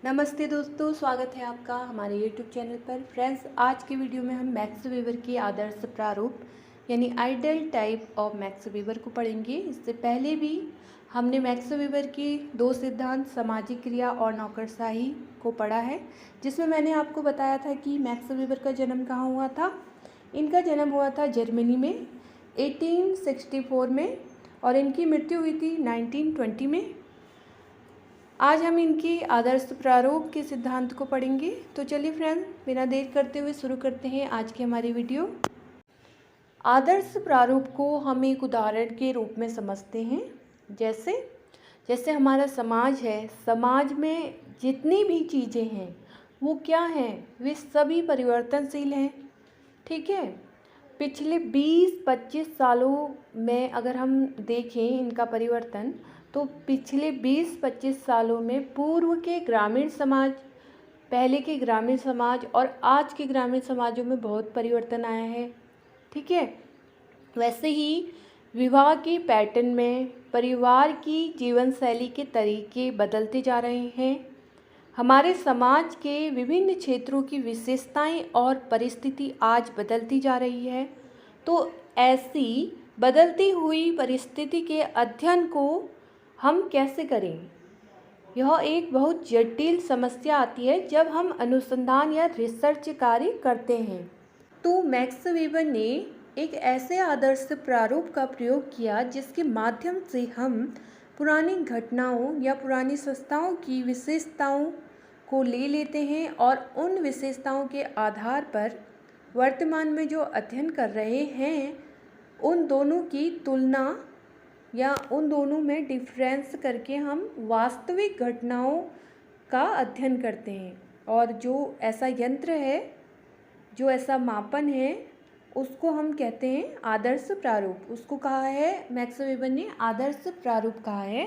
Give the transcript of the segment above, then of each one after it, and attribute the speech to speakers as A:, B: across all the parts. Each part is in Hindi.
A: नमस्ते दोस्तों, स्वागत है आपका हमारे YouTube चैनल पर। फ्रेंड्स, आज की वीडियो में हम मैक्स वेबर की आदर्श प्रारूप यानी ideal type of max weber को पढ़ेंगे। इससे पहले भी हमने मैक्स वेबर के दो सिद्धांत सामाजिक क्रिया और नौकरशाही को पढ़ा है, जिसमें मैंने आपको बताया था कि मैक्स वेबर का जन्म कहाँ हुआ था। इनका जन्म हुआ था जर्मनी में 1864 में और इनकी मृत्यु हुई थी 1920 में। आज हम इनकी आदर्श प्रारूप के सिद्धांत को पढ़ेंगे। तो चलिए फ्रेंड, बिना देर करते हुए शुरू करते हैं आज की हमारी वीडियो। आदर्श प्रारूप को हम एक उदाहरण के रूप में समझते हैं। जैसे हमारा समाज है, समाज में जितनी भी चीज़ें हैं वो क्या हैं, वे सभी परिवर्तनशील हैं। ठीक है, पिछले 20-25 सालों में अगर हम देखें इनका परिवर्तन, तो पिछले 20-25 सालों में पूर्व के ग्रामीण समाज, पहले के ग्रामीण समाज और आज के ग्रामीण समाजों में बहुत परिवर्तन आया है। ठीक है, वैसे ही विवाह के पैटर्न में, परिवार की जीवन शैली के तरीके बदलते जा रहे हैं। हमारे समाज के विभिन्न क्षेत्रों की विशेषताएं और परिस्थिति आज बदलती जा रही है। तो ऐसी बदलती हुई परिस्थिति के अध्ययन को हम कैसे करें? यह एक बहुत जटिल समस्या आती है जब हम अनुसंधान या रिसर्च कार्य करते हैं। तो मैक्स वेबर ने एक ऐसे आदर्श प्रारूप का प्रयोग किया जिसके माध्यम से हम पुरानी घटनाओं या पुरानी संस्थाओं की विशेषताओं को ले लेते हैं और उन विशेषताओं के आधार पर वर्तमान में जो अध्ययन कर रहे हैं उन दोनों की तुलना या उन दोनों में डिफरेंस करके हम वास्तविक घटनाओं का अध्ययन करते हैं। और जो ऐसा यंत्र है, जो ऐसा मापन है, उसको हम कहते हैं आदर्श प्रारूप। उसको कहा है मैक्स वेबर ने आदर्श प्रारूप कहा है।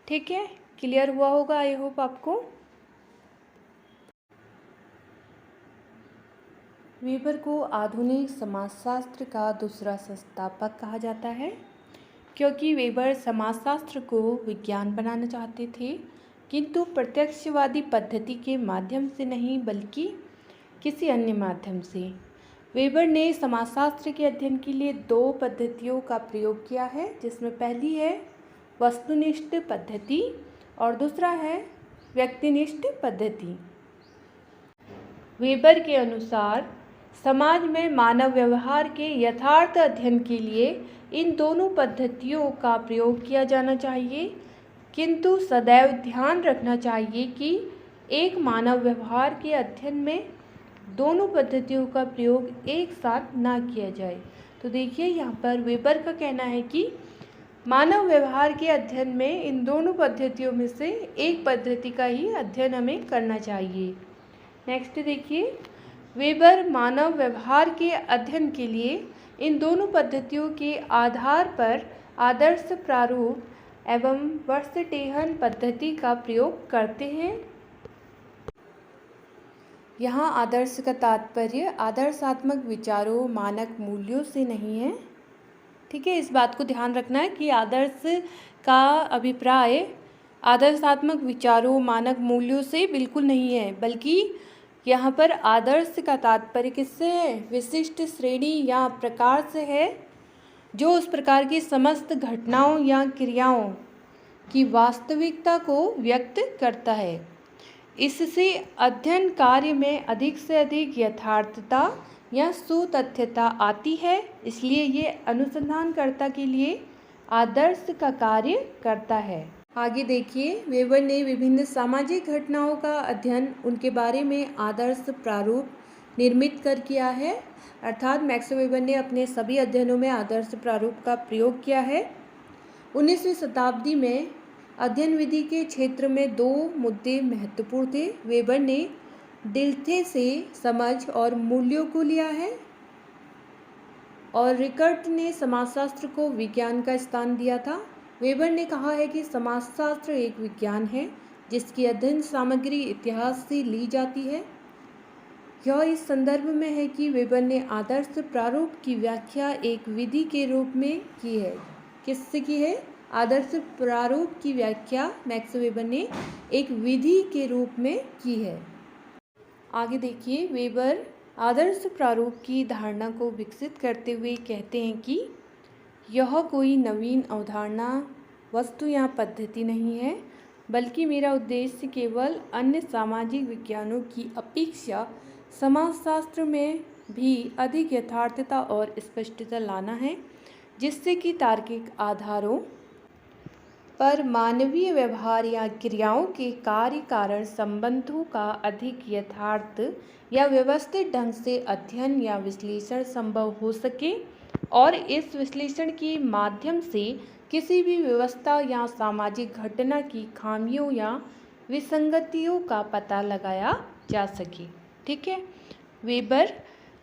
A: ठीक है, क्लियर हुआ होगा आई होप आपको। वेबर को आधुनिक समाजशास्त्र का दूसरा संस्थापक कहा जाता है, क्योंकि वेबर समाजशास्त्र को विज्ञान बनाना चाहते थे, किंतु प्रत्यक्षवादी पद्धति के माध्यम से नहीं बल्कि किसी अन्य माध्यम से। वेबर ने समाजशास्त्र के अध्ययन के लिए दो पद्धतियों का प्रयोग किया है, जिसमें पहली है वस्तुनिष्ठ पद्धति और दूसरा है व्यक्तिनिष्ठ पद्धति। वेबर के अनुसार समाज में मानव व्यवहार के यथार्थ अध्ययन के लिए इन दोनों पद्धतियों का प्रयोग किया जाना चाहिए, किंतु सदैव ध्यान रखना चाहिए कि एक मानव व्यवहार के अध्ययन में दोनों पद्धतियों का प्रयोग एक साथ ना किया जाए। तो देखिए, यहाँ पर वेबर का कहना है कि मानव व्यवहार के अध्ययन में इन दोनों पद्धतियों में से एक पद्धति का ही अध्ययन हमें करना चाहिए। नेक्स्ट देखिए, वेबर मानव व्यवहार के अध्ययन के लिए इन दोनों पद्धतियों के आधार पर आदर्श प्रारूप एवं वर्सटेहन पद्धति का प्रयोग करते हैं। यहाँ आदर्श का तात्पर्य आदर्शात्मक विचारों, मानक मूल्यों से नहीं है। ठीक है, इस बात को ध्यान रखना है कि आदर्श का अभिप्राय आदर्शात्मक विचारों, मानक मूल्यों से बिल्कुल नहीं है, बल्कि यहाँ पर आदर्श का तात्पर्य किससे है? विशिष्ट श्रेणी या प्रकार से है, जो उस प्रकार की समस्त घटनाओं या क्रियाओं की वास्तविकता को व्यक्त करता है। इससे अध्ययन कार्य में अधिक से अधिक यथार्थता या सुतथ्यता आती है, इसलिए ये अनुसंधानकर्ता के लिए आदर्श का कार्य करता है। आगे देखिए, वेबर ने विभिन्न सामाजिक घटनाओं का अध्ययन उनके बारे में आदर्श प्रारूप निर्मित कर किया है। अर्थात मैक्स वेबर ने अपने सभी अध्ययनों में आदर्श प्रारूप का प्रयोग किया है। 19वीं शताब्दी में अध्ययन विधि के क्षेत्र में दो मुद्दे महत्वपूर्ण थे। वेबर ने डिल्थे से समझ और मूल्यों को लिया है और रिकर्ट ने समाजशास्त्र को विज्ञान का स्थान दिया था। वेबर ने कहा है कि समाजशास्त्र एक विज्ञान है जिसकी अध्ययन सामग्री इतिहास से ली जाती है। यह इस संदर्भ में है कि वेबर ने आदर्श प्रारूप की व्याख्या एक विधि के रूप में की है। किससे की है? आदर्श प्रारूप की व्याख्या मैक्स वेबर ने एक विधि के रूप में की है। आगे देखिए, वेबर आदर्श प्रारूप की धारणा को विकसित करते हुए कहते हैं कि यह कोई नवीन अवधारणा, वस्तु या पद्धति नहीं है, बल्कि मेरा उद्देश्य केवल अन्य सामाजिक विज्ञानों की अपेक्षा समाजशास्त्र में भी अधिक यथार्थता और स्पष्टता लाना है, जिससे कि तार्किक आधारों पर मानवीय व्यवहार या क्रियाओं के कार्य कारण संबंधों का अधिक यथार्थ या व्यवस्थित ढंग से अध्ययन या विश्लेषण संभव हो सके और इस विश्लेषण के माध्यम से किसी भी व्यवस्था या सामाजिक घटना की खामियों या विसंगतियों का पता लगाया जा सके। ठीक है, वेबर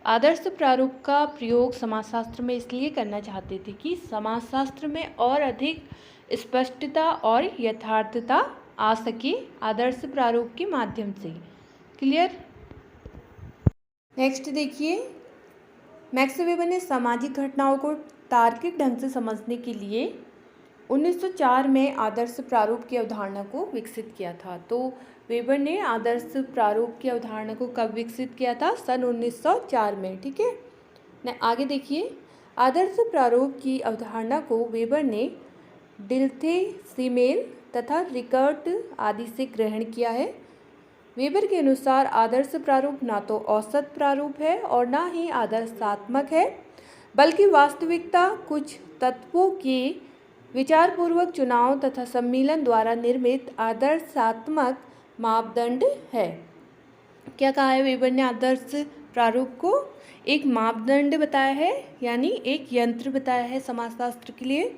A: आदर्श प्रारूप का प्रयोग समाजशास्त्र में इसलिए करना चाहते थे कि समाजशास्त्र में और अधिक स्पष्टता और यथार्थता आ सके आदर्श प्रारूप के माध्यम से। क्लियर। नेक्स्ट देखिए, मैक्स वेबर ने सामाजिक घटनाओं को तार्किक ढंग से समझने के लिए 1904 में आदर्श प्रारूप की अवधारणा को विकसित किया था। तो वेबर ने आदर्श प्रारूप की अवधारणा को कब विकसित किया था? सन 1904 में। ठीक है, आगे देखिए, आदर्श प्रारूप की अवधारणा को वेबर ने डिल्थे, सीमेल तथा रिकर्ट आदि से ग्रहण किया है। वेबर के अनुसार आदर्श प्रारूप ना तो औसत प्रारूप है और ना ही आदर्शात्मक है, बल्कि वास्तविकता कुछ तत्वों के विचारपूर्वक चुनाव तथा सम्मिलन द्वारा निर्मित आदर्शात्मक मापदंड है। क्या कहा है वेबर ने? आदर्श प्रारूप को एक मापदंड बताया है, यानी एक यंत्र बताया है समाजशास्त्र के लिए।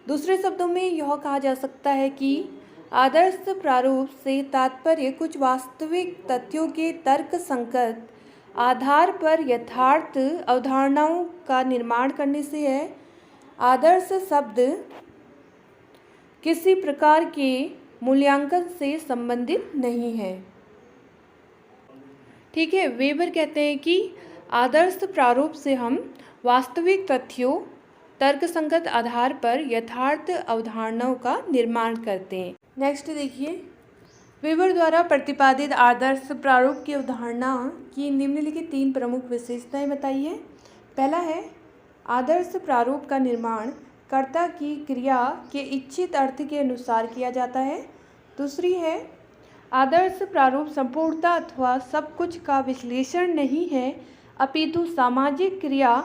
A: दूसरे शब्दों में यह कहा जा सकता है कि आदर्श प्रारूप से तात्पर्य कुछ वास्तविक तथ्यों के तर्कसंगत आधार पर यथार्थ अवधारणाओं का निर्माण करने से है। आदर्श शब्द किसी प्रकार के मूल्यांकन से संबंधित नहीं है। ठीक है, वेबर कहते हैं कि आदर्श प्रारूप से हम वास्तविक तथ्यों तर्कसंगत आधार पर यथार्थ अवधारणाओं का निर्माण करते हैं। नेक्स्ट देखिए, वेबर द्वारा प्रतिपादित आदर्श प्रारूप की अवधारणा की निम्नलिखित 3 प्रमुख विशेषताएं बताई है। पहला है, आदर्श प्रारूप का निर्माण कर्ता की क्रिया के इच्छित अर्थ के अनुसार किया जाता है। दूसरी है, आदर्श प्रारूप संपूर्णता अथवा सब कुछ का विश्लेषण नहीं है, अपितु सामाजिक क्रिया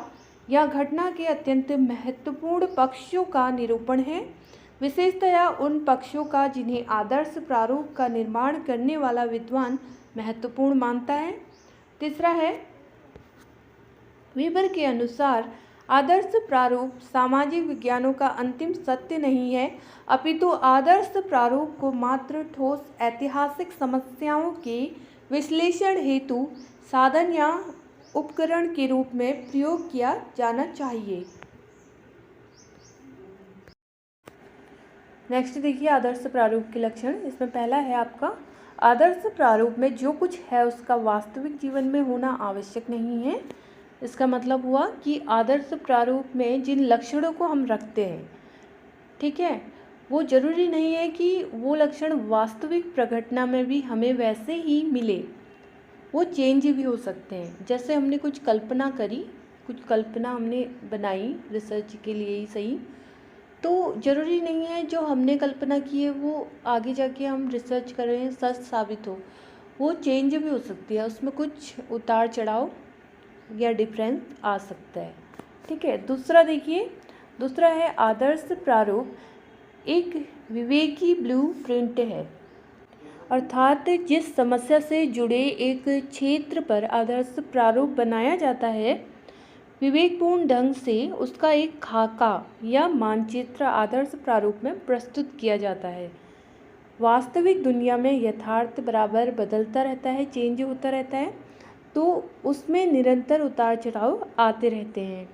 A: या घटना के अत्यंत महत्वपूर्ण पक्षों का निरूपण है, विशेषतया उन पक्षों का जिन्हें आदर्श प्रारूप का निर्माण करने वाला विद्वान महत्वपूर्ण मानता है। तीसरा है, वेबर के अनुसार आदर्श प्रारूप सामाजिक विज्ञानों का अंतिम सत्य नहीं है, अपितु आदर्श प्रारूप को मात्र ठोस ऐतिहासिक समस्याओं के विश्लेषण हेतु साधन या उपकरण के रूप में प्रयोग किया जाना चाहिए। नेक्स्ट देखिए, आदर्श प्रारूप के लक्षण। इसमें पहला है आपका, आदर्श प्रारूप में जो कुछ है उसका वास्तविक जीवन में होना आवश्यक नहीं है। इसका मतलब हुआ कि आदर्श प्रारूप में जिन लक्षणों को हम रखते हैं, ठीक है, वो ज़रूरी नहीं है कि वो लक्षण वास्तविक प्रघटना में भी हमें वैसे ही मिले, वो चेंज भी हो सकते हैं। जैसे हमने कुछ कल्पना करी, कुछ कल्पना हमने बनाई रिसर्च के लिए ही सही, तो ज़रूरी नहीं है जो हमने कल्पना की है वो आगे जाके हम रिसर्च कर रहे हैं सच साबित हो, वो चेंज भी हो सकती है, उसमें कुछ उतार चढ़ाव या डिफरेंस आ सकता है। ठीक है, दूसरा देखिए, दूसरा है, आदर्श प्रारूप एक विवेकी ब्लूप्रिंट है, अर्थात जिस समस्या से जुड़े एक क्षेत्र पर आदर्श प्रारूप बनाया जाता है, विवेकपूर्ण ढंग से उसका एक खाका या मानचित्र आदर्श प्रारूप में प्रस्तुत किया जाता है। वास्तविक दुनिया में यथार्थ बराबर बदलता रहता है, चेंज होता रहता है, तो उसमें निरंतर उतार चढ़ाव आते रहते हैं।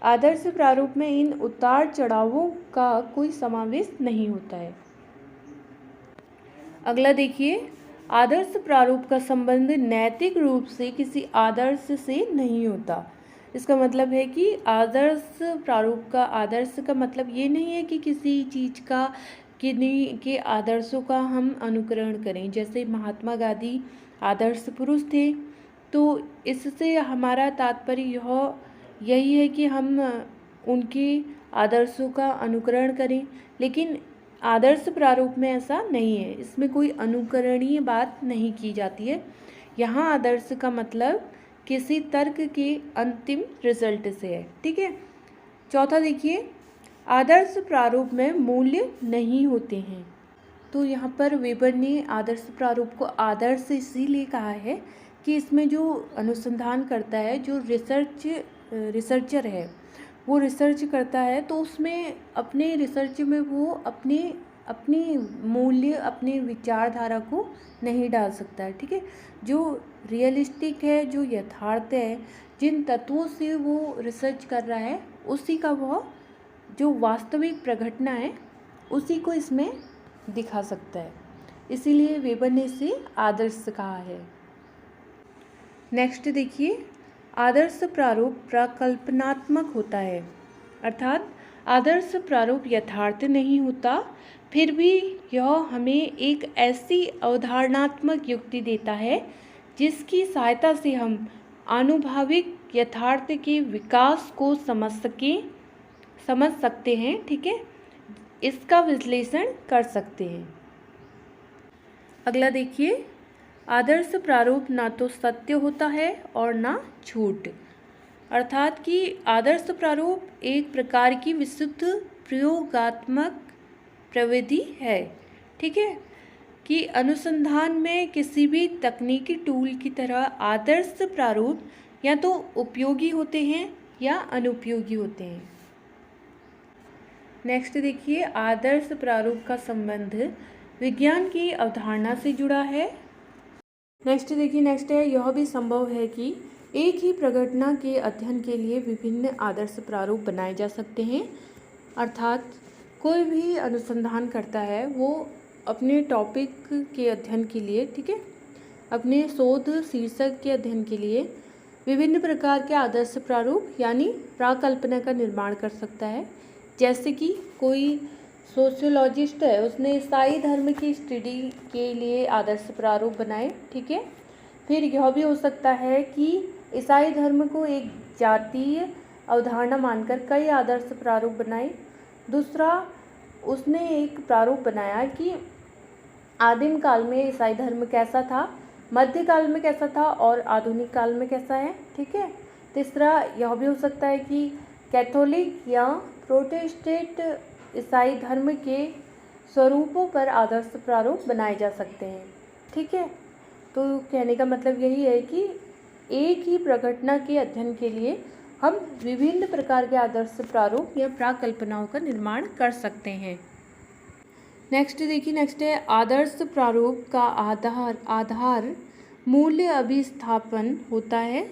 A: आदर्श प्रारूप में इन उतार चढ़ावों का कोई समावेश नहीं होता है। अगला देखिए, आदर्श प्रारूप का संबंध नैतिक रूप से किसी आदर्श से नहीं होता। इसका मतलब है कि आदर्श प्रारूप का, आदर्श का मतलब ये नहीं है कि किसी चीज़ का, किन्हीं के आदर्शों का हम अनुकरण करें। जैसे महात्मा गांधी आदर्श पुरुष थे, तो इससे हमारा तात्पर्य यही है कि हम उनके आदर्शों का अनुकरण करें। लेकिन आदर्श प्रारूप में ऐसा नहीं है, इसमें कोई अनुकरणीय बात नहीं की जाती है। यहाँ आदर्श का मतलब किसी तर्क के अंतिम रिजल्ट से है। ठीक है। चौथा देखिए, आदर्श प्रारूप में मूल्य नहीं होते हैं। तो यहाँ पर वेबर ने आदर्श प्रारूप को आदर्श इसीलिए कहा है कि इसमें जो अनुसंधान करता है, जो रिसर्चर है, वो रिसर्च करता है, तो उसमें अपने रिसर्च में वो अपनी मूल्य, अपने विचारधारा को नहीं डाल सकता है। ठीक है। जो रियलिस्टिक है, जो यथार्थ है, जिन तत्वों से वो रिसर्च कर रहा है, उसी का वह जो वास्तविक प्रघटना है, उसी को इसमें दिखा सकता है। इसीलिए वेबर ने इसे आदर्श कहा है। नेक्स्ट देखिए, आदर्श प्रारूप प्रकल्पनात्मक होता है, अर्थात आदर्श प्रारूप यथार्थ नहीं होता, फिर भी यह हमें एक ऐसी अवधारणात्मक युक्ति देता है जिसकी सहायता से हम आनुभाविक यथार्थ के विकास को समझ सकते हैं। ठीक है, इसका विश्लेषण कर सकते हैं। अगला देखिए, आदर्श प्रारूप ना तो सत्य होता है और ना झूठ, अर्थात कि आदर्श प्रारूप एक प्रकार की विशुद्ध प्रयोगात्मक प्रविधि है। ठीक है, कि अनुसंधान में किसी भी तकनीकी टूल की तरह आदर्श प्रारूप या तो उपयोगी होते हैं या अनुपयोगी होते हैं। नेक्स्ट देखिए, आदर्श प्रारूप का संबंध विज्ञान की अवधारणा से जुड़ा है। नेक्स्ट देखिए, नेक्स्ट है, यह भी संभव है कि एक ही प्रघटना के अध्ययन के लिए विभिन्न आदर्श प्रारूप बनाए जा सकते हैं। अर्थात कोई भी अनुसंधान करता है, वो अपने टॉपिक के अध्ययन के लिए, ठीक है, अपने शोध शीर्षक के अध्ययन के लिए विभिन्न प्रकार के आदर्श प्रारूप यानी प्राकल्पना का निर्माण कर सकता है। जैसे कि कोई सोशियोलॉजिस्ट है, उसने ईसाई धर्म की स्टडी के लिए आदर्श प्रारूप बनाए। ठीक है, फिर यह भी हो सकता है कि ईसाई धर्म को एक जातीय अवधारणा मानकर कई आदर्श प्रारूप बनाए। दूसरा, उसने एक प्रारूप बनाया कि आदिम काल में ईसाई धर्म कैसा था, मध्यकाल में कैसा था और आधुनिक काल में कैसा है। ठीक है। तीसरा, यह भी हो सकता है कि कैथोलिक या प्रोटेस्टेंट ईसाई धर्म के स्वरूपों पर आदर्श प्रारूप बनाए जा सकते हैं। ठीक है, तो कहने का मतलब यही है कि एक ही प्रघटना के अध्ययन के लिए हम विभिन्न प्रकार के आदर्श प्रारूप या प्राकल्पनाओं का निर्माण कर सकते हैं। नेक्स्ट देखिए, नेक्स्ट है, आदर्श प्रारूप का आधार मूल्य अभिस्थापन होता है।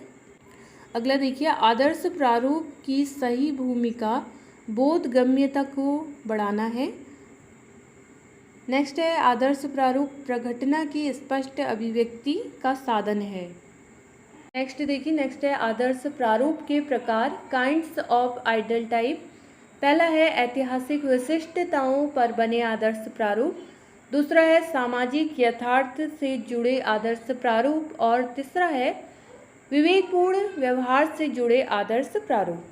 A: अगला देखिए, आदर्श प्रारूप की सही भूमिका बोधगम्यता को बढ़ाना है। नेक्स्ट है, आदर्श प्रारूप प्रघटना की स्पष्ट अभिव्यक्ति का साधन है। नेक्स्ट देखिए, नेक्स्ट है, आदर्श प्रारूप के प्रकार, काइंड्स ऑफ आइडल टाइप। पहला है ऐतिहासिक विशिष्टताओं पर बने आदर्श प्रारूप, दूसरा है सामाजिक यथार्थ से जुड़े आदर्श प्रारूप और तीसरा है विवेकपूर्ण व्यवहार से जुड़े आदर्श प्रारूप।